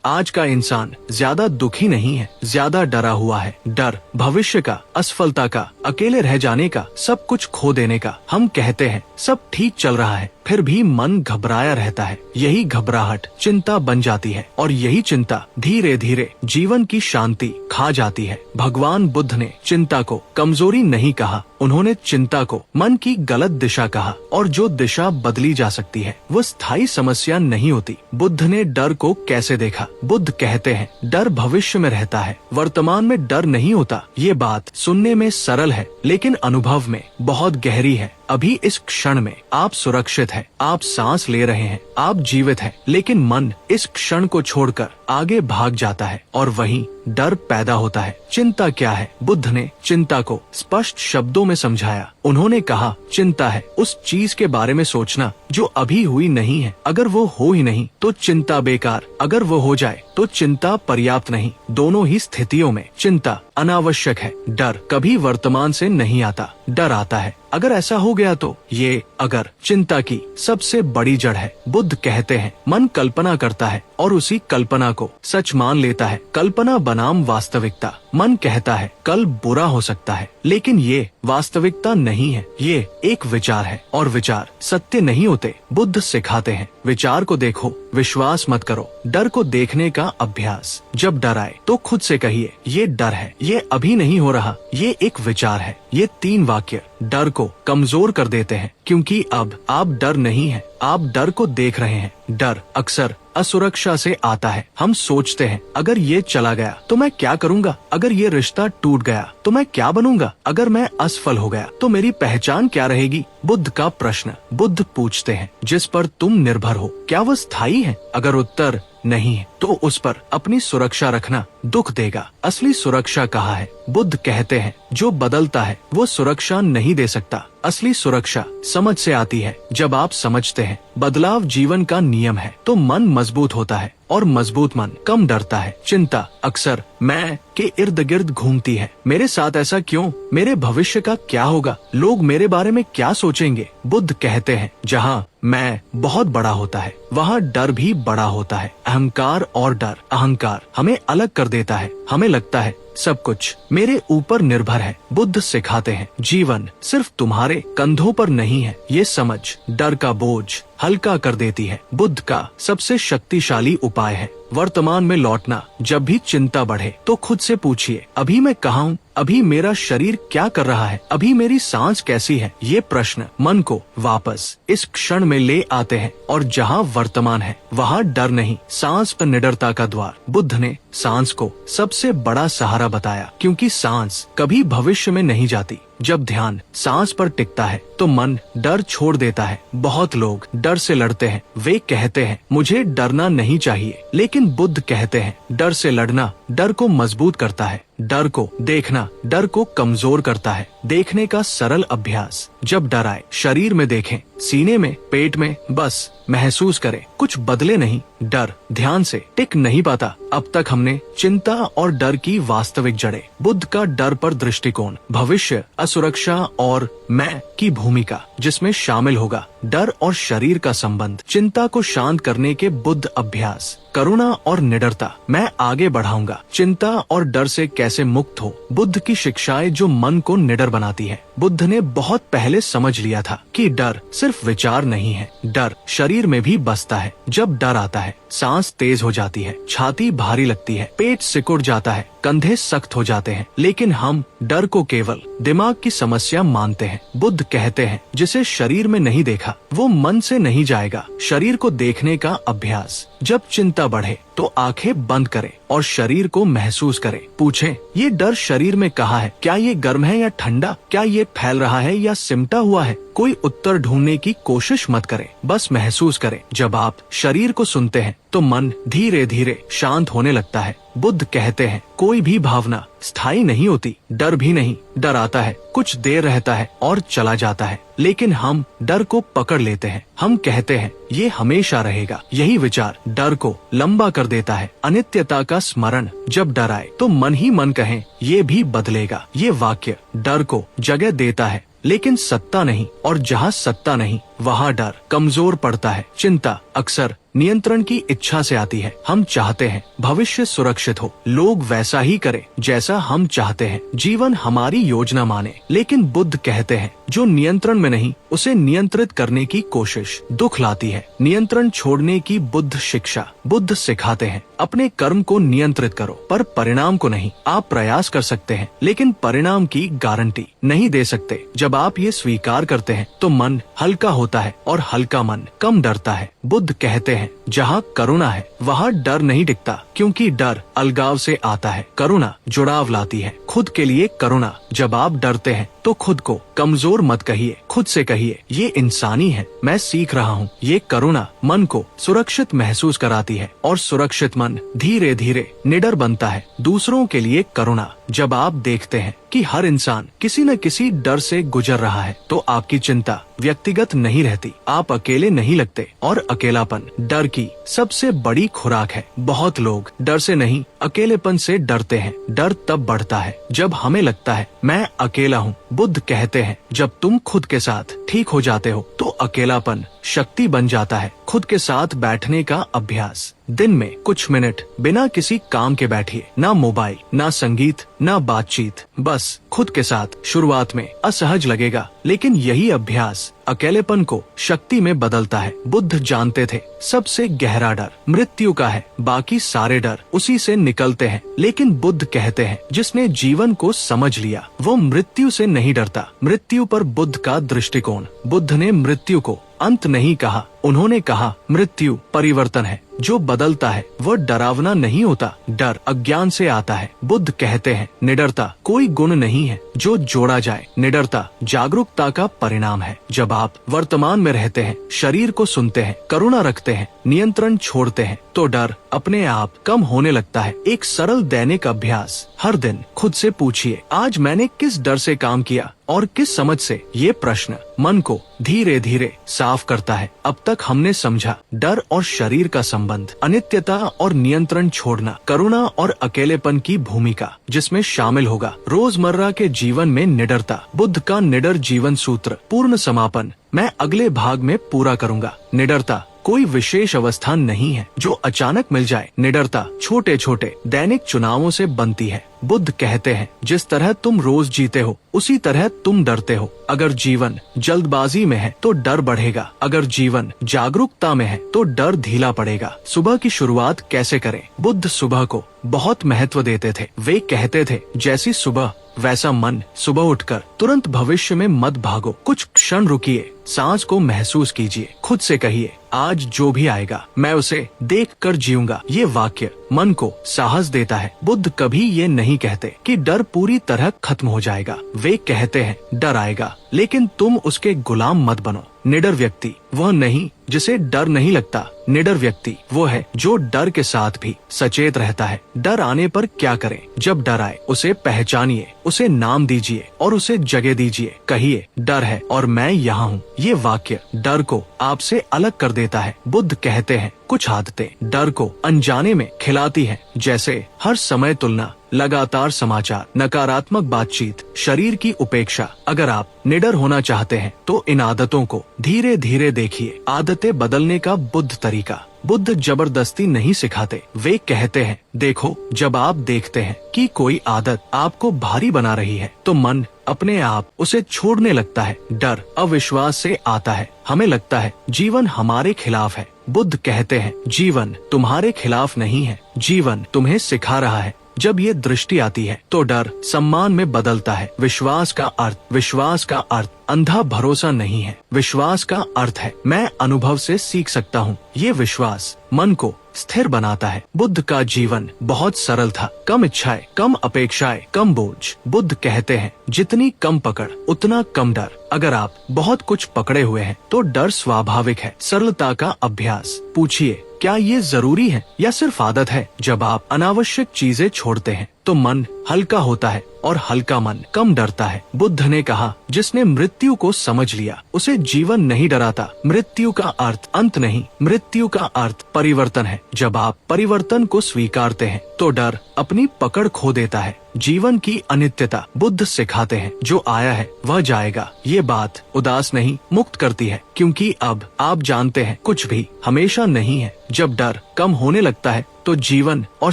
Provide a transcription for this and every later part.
आज का इंसान ज्यादा दुखी नहीं है, ज्यादा डरा हुआ है। डर भविष्य का, असफलता का, अकेले रह जाने का, सब कुछ खो देने का। हम कहते हैं सब ठीक चल रहा है, फिर भी मन घबराया रहता है। यही घबराहट चिंता बन जाती है और यही चिंता धीरे धीरे जीवन की शांति खा जाती है। भगवान बुद्ध ने चिंता को कमजोरी नहीं कहा, उन्होंने चिंता को मन की गलत दिशा कहा, और जो दिशा बदली जा सकती है वो स्थायी समस्या नहीं होती। बुद्ध ने डर को कैसे देखा? बुद्ध कहते हैं डर भविष्य में रहता है, वर्तमान में डर नहीं होता। ये बात सुनने में सरल है लेकिन अनुभव में बहुत गहरी है। अभी इस क्षण में आप सुरक्षित हैं, आप सांस ले रहे हैं, आप जीवित हैं, लेकिन मन इस क्षण को छोड़कर आगे भाग जाता है और वहीं डर पैदा होता है। चिंता क्या है? बुद्ध ने चिंता को स्पष्ट शब्दों में समझाया। उन्होंने कहा चिंता है उस चीज के बारे में सोचना जो अभी हुई नहीं है। अगर वो हो ही नहीं तो चिंता बेकार, अगर वो हो जाए तो चिंता पर्याप्त नहीं। दोनों ही स्थितियों में चिंता अनावश्यक है। डर कभी वर्तमान से नहीं आता, डर आता है अगर ऐसा हो गया तो। ये अगर चिंता की सबसे बड़ी जड़ है। बुद्ध कहते हैं मन कल्पना करता है और उसी कल्पना को सच मान लेता है। कल्पना बनाम वास्तविकता। मन कहता है कल बुरा हो सकता है, लेकिन ये वास्तविकता नहीं है, ये एक विचार है और विचार सत्य नहीं होते। बुद्ध सिखाते हैं विचार को देखो, विश्वास मत करो। डर को देखने का अभ्यास। जब डर आए तो खुद से कहिए ये डर है, ये अभी नहीं हो रहा, ये एक विचार है। ये 3 वाक्य डर को कमजोर कर देते हैं, क्योंकि अब आप डर नहीं है, आप डर को देख रहे हैं। डर अक्सर असुरक्षा से आता है। हम सोचते हैं अगर ये चला गया तो मैं क्या करूँगा, अगर ये रिश्ता टूट गया तो मैं क्या बनूंगा, अगर मैं असफल हो गया तो मेरी पहचान क्या रहेगी। बुद्ध का प्रश्न। बुद्ध पूछते हैं जिस पर तुम निर्भर हो क्या वो स्थायी है? अगर उत्तर नहीं है तो उस पर अपनी सुरक्षा रखना दुख देगा। असली सुरक्षा कहाँ है? बुद्ध कहते हैं जो बदलता है वो सुरक्षा नहीं दे सकता। असली सुरक्षा समझ से आती है। जब आप समझते हैं बदलाव जीवन का नियम है तो मन मजबूत होता है और मजबूत मन कम डरता है। चिंता अक्सर मैं के इर्द गिर्द घूमती है। मेरे साथ ऐसा क्यों? मेरे भविष्य का क्या होगा? लोग मेरे बारे में क्या सोचेंगे? बुद्ध कहते हैं जहाँ मैं बहुत बड़ा होता है वहाँ डर भी बड़ा होता है। अहंकार और डर। अहंकार हमें अलग कर देता है, हमें लगता है सब कुछ मेरे ऊपर निर्भर है। बुद्ध सिखाते हैं जीवन सिर्फ तुम्हारे कंधों पर नहीं है। ये समझ डर का बोझ हल्का कर देती है। बुद्ध का सबसे शक्तिशाली उपाय है वर्तमान में लौटना। जब भी चिंता बढ़े तो खुद से पूछिए अभी मैं कहाँ हूँ, अभी मेरा शरीर क्या कर रहा है, अभी मेरी सांस कैसी है। ये प्रश्न मन को वापस इस क्षण में ले आते हैं और जहाँ वर्तमान है वहाँ डर नहीं, सांस पर निडरता का द्वार। बुद्ध ने सांस को सबसे बड़ा सहारा बताया, क्योंकि सांस कभी भविष्य में नहीं जाती। जब ध्यान सांस पर टिकता है तो मन डर छोड़ देता है। बहुत लोग डर से लड़ते हैं, वे कहते हैं मुझे डरना नहीं चाहिए, लेकिन बुद्ध कहते हैं डर से लड़ना डर को मजबूत करता है। डर को देखना डर को कमजोर करता है। देखने का सरल अभ्यास। जब डर आए शरीर में देखें, सीने में, पेट में, बस महसूस करें, कुछ बदले नहीं। डर ध्यान से टिक नहीं पाता। अब तक हमने चिंता और डर की वास्तविक जड़ें, बुद्ध का डर पर दृष्टिकोण, भविष्य, असुरक्षा और मैं की भूमिका जिसमें शामिल होगा डर और शरीर का संबंध, चिंता को शांत करने के बुद्ध अभ्यास, करुणा और निडरता। मैं आगे बढ़ाऊंगा चिंता और डर से कैसे मुक्त हो। बुद्ध की शिक्षाएं जो मन को निडर बनाती है। बुद्ध ने बहुत पहले समझ लिया था कि डर सिर्फ विचार नहीं है, डर शरीर में भी बसता है। जब डर आता है सांस तेज हो जाती है, छाती भारी लगती है, पेट सिकुड़ जाता है, कंधे सख्त हो जाते हैं, लेकिन हम डर को केवल दिमाग की समस्या मानते हैं। बुद्ध कहते हैं जिसे शरीर में नहीं देखा वो मन से नहीं जाएगा। शरीर को देखने का अभ्यास। जब चिंता बढ़े तो आंखें बंद करें और शरीर को महसूस करें। पूछें ये डर शरीर में कहाँ है? क्या ये गर्म है या ठंडा? क्या ये फैल रहा है या सिमटा हुआ है? कोई उत्तर ढूंढने की कोशिश मत करें, बस महसूस करें। जब आप शरीर को सुनते हैं तो मन धीरे धीरे शांत होने लगता है। बुद्ध कहते हैं कोई भी भावना स्थायी नहीं होती। डर भी नहीं। डर आता है, कुछ देर रहता है और चला जाता है, लेकिन हम डर को पकड़ लेते हैं। हम कहते हैं ये हमेशा रहेगा। यही विचार डर को लंबा कर देता है। अनित्यता का स्मरण। जब डर आए तो मन ही मन कहें ये भी बदलेगा। ये वाक्य डर को जगह देता है, लेकिन सत्ता नहीं, और जहाँ सत्ता नहीं वहाँ डर कमजोर पड़ता है। चिंता अक्सर नियंत्रण की इच्छा से आती है। हम चाहते हैं भविष्य सुरक्षित हो, लोग वैसा ही करें जैसा हम चाहते हैं, जीवन हमारी योजना माने। लेकिन बुद्ध कहते हैं जो नियंत्रण में नहीं उसे नियंत्रित करने की कोशिश दुख लाती है। नियंत्रण छोड़ने की बुद्ध शिक्षा। बुद्ध सिखाते हैं अपने कर्म को नियंत्रित करो पर परिणाम को नहीं। आप प्रयास कर सकते हैं लेकिन परिणाम की गारंटी नहीं दे सकते। जब आप ये स्वीकार करते हैं तो मन हल्का होता है और हल्का मन कम डरता है। बुद्ध कहते हैं जहाँ करुणा है वहाँ डर नहीं टिकता, क्योंकि डर अलगाव से आता है, करुणा जुड़ाव लाती है। खुद के लिए करुणा। जब आप डरते हैं तो खुद को कमजोर मत कहिए, खुद से कहिए ये इंसानी है, मैं सीख रहा हूँ। ये करुणा मन को सुरक्षित महसूस कराती है और सुरक्षित मन धीरे धीरे निडर बनता है। दूसरों के लिए करुणा। जब आप देखते हैं कि हर इंसान किसी न किसी डर से गुजर रहा है तो आपकी चिंता व्यक्तिगत नहीं रहती, आप अकेले नहीं लगते। और अकेलापन डर की सबसे बड़ी खुराक है। बहुत लोग डर से नहीं अकेलेपन से डरते हैं। डर तब बढ़ता है जब हमें लगता है मैं अकेला हूँ। बुद्ध कहते हैं जब तुम खुद के साथ ठीक हो जाते हो तो अकेलापन शक्ति बन जाता है। खुद के साथ बैठने का अभ्यास। दिन में कुछ मिनट बिना किसी काम के बैठिए, ना मोबाइल, ना संगीत, ना बातचीत, बस खुद के साथ। शुरुआत में असहज लगेगा लेकिन यही अभ्यास अकेलेपन को शक्ति में बदलता है। बुद्ध जानते थे सबसे गहरा डर मृत्यु का है, बाकी सारे डर उसी से निकलते हैं। लेकिन बुद्ध कहते हैं जिसने जीवन को समझ लिया वो मृत्यु से नहीं डरता। मृत्यु पर बुद्ध का दृष्टिकोण। बुद्ध ने मृत्यु को अंत नहीं कहा, उन्होंने कहा मृत्यु परिवर्तन है, जो बदलता है वह डरावना नहीं होता। डर अज्ञान से आता है। बुद्ध कहते हैं निडरता कोई गुण नहीं है जो जोड़ा जाए, निडरता जागरूकता का परिणाम है। जब आप वर्तमान में रहते हैं, शरीर को सुनते हैं, करुणा रखते हैं, नियंत्रण छोड़ते हैं तो डर अपने आप कम होने लगता है। एक सरल दैनिक अभ्यास। हर दिन खुद से पूछिए आज मैंने किस डर से काम किया और किस समझ से। ये प्रश्न मन को धीरे धीरे साफ करता है। अब तक हमने समझा डर और शरीर का संबंध, अनित्यता और नियंत्रण छोड़ना, करुणा और अकेलेपन की भूमिका जिसमें शामिल होगा रोजमर्रा के जीवन में निडरता। बुद्ध का निडर जीवन सूत्र पूर्ण समापन मैं अगले भाग में पूरा करूंगा। निडरता कोई विशेष अवस्था नहीं है जो अचानक मिल जाए। निडरता छोटे छोटे दैनिक चुनावों से बनती है। बुद्ध कहते हैं जिस तरह तुम रोज जीते हो उसी तरह तुम डरते हो। अगर जीवन जल्दबाजी में है तो डर बढ़ेगा, अगर जीवन जागरूकता में है तो डर ढीला पड़ेगा। सुबह की शुरुआत कैसे करें? बुद्ध सुबह को बहुत महत्व देते थे। वे कहते थे जैसी सुबह वैसा मन। सुबह उठकर तुरंत भविष्य में मत भागो, कुछ क्षण रुकिए, सांस को महसूस कीजिए, खुद से कहिए आज जो भी आएगा मैं उसे देखकर जीऊंगा। ये वाक्य मन को साहस देता है। बुद्ध कभी ये नहीं कहते कि डर पूरी तरह खत्म हो जाएगा। वे कहते हैं डर आएगा लेकिन तुम उसके गुलाम मत बनो। निडर व्यक्ति वह नहीं जिसे डर नहीं लगता, निडर व्यक्ति वो है जो डर के साथ भी सचेत रहता है। डर आने पर क्या करें? जब डर आए उसे पहचानिए, उसे नाम दीजिए और उसे जगह दीजिए। कहिए डर है और मैं यहाँ हूँ। ये वाक्य डर को आपसे अलग कर देता है। बुद्ध कहते हैं कुछ आदतें डर को अनजाने में खिलाती हैं, जैसे हर समय तुलना, लगातार समाचार, नकारात्मक बातचीत, शरीर की उपेक्षा। अगर आप निडर होना चाहते हैं तो इन आदतों को धीरे धीरे देखिए। आदतें बदलने का बुद्ध तरीका। बुद्ध जबरदस्ती नहीं सिखाते। वे कहते हैं देखो जब आप देखते हैं कि कोई आदत आपको भारी बना रही है तो मन अपने आप उसे छोड़ने लगता है। डर अविश्वास से आता है। हमें लगता है जीवन हमारे खिलाफ है। बुद्ध कहते हैं जीवन तुम्हारे खिलाफ नहीं है, जीवन तुम्हें सिखा रहा है। जब ये दृष्टि आती है तो डर सम्मान में बदलता है। विश्वास का अर्थ अंधा भरोसा नहीं है। विश्वास का अर्थ है मैं अनुभव से सीख सकता हूँ। ये विश्वास मन को स्थिर बनाता है। बुद्ध का जीवन बहुत सरल था। कम इच्छाएं, कम अपेक्षाएं, कम बोझ। बुद्ध कहते हैं जितनी कम पकड़ उतना कम डर। अगर आप बहुत कुछ पकड़े हुए हैं तो डर स्वाभाविक है। सरलता का अभ्यास। पूछिए क्या ये जरूरी है या सिर्फ आदत है? जब आप अनावश्यक चीजें छोड़ते हैं तो मन हल्का होता है और हल्का मन कम डरता है। बुद्ध ने कहा, जिसने मृत्यु को समझ लिया उसे जीवन नहीं डराता। मृत्यु का अर्थ अंत नहीं, मृत्यु का अर्थ परिवर्तन है। जब आप परिवर्तन को स्वीकारते हैं तो डर अपनी पकड़ खो देता है। जीवन की अनित्यता बुद्ध सिखाते हैं, जो आया है वह जाएगा। ये बात उदास नहीं, मुक्त करती है, क्योंकि अब आप जानते हैं कुछ भी हमेशा नहीं है। जब डर कम होने लगता है तो जीवन और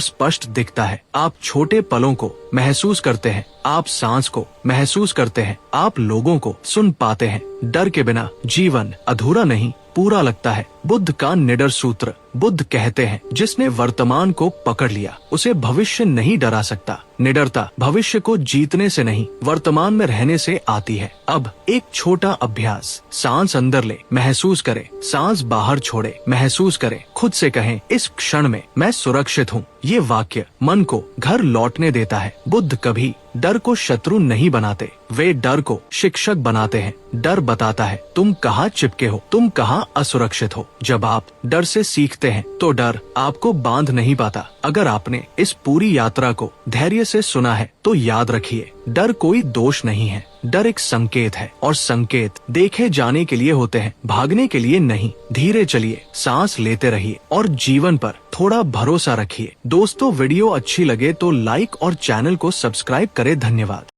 स्पष्ट दिखता है। आप छोटे पलों को महसूस करते हैं, आप सांस को महसूस करते हैं, आप लोगों को सुन पाते हैं। डर के बिना जीवन अधूरा नहीं, पूरा लगता है। बुद्ध का निडर सूत्र। बुद्ध कहते हैं, जिसने वर्तमान को पकड़ लिया उसे भविष्य नहीं डरा सकता। निडरता भविष्य को जीतने से नहीं, वर्तमान में रहने से आती है। अब एक छोटा अभ्यास, सांस अंदर ले, महसूस करें, सांस बाहर छोड़े, महसूस करें। खुद से कहें, इस क्षण में मैं सुरक्षित हूँ। ये वाक्य मन को घर लौटने देता है। बुद्ध कभी डर को शत्रु नहीं बनाते, वे डर को शिक्षक बनाते हैं। डर बताता है तुम कहाँ चिपके हो, तुम कहाँ असुरक्षित हो। जब आप डर से सीखते हैं तो डर आपको बांध नहीं पाता। अगर आपने इस पूरी यात्रा को धैर्य से सुना है तो याद रखिए, डर कोई दोष नहीं है। डर एक संकेत है और संकेत देखे जाने के लिए होते हैं, भागने के लिए नहीं। धीरे चलिए, सांस लेते रहिए और जीवन पर थोड़ा भरोसा रखिए। दोस्तों, वीडियो अच्छी लगे तो लाइक और चैनल को सब्सक्राइब करें। धन्यवाद।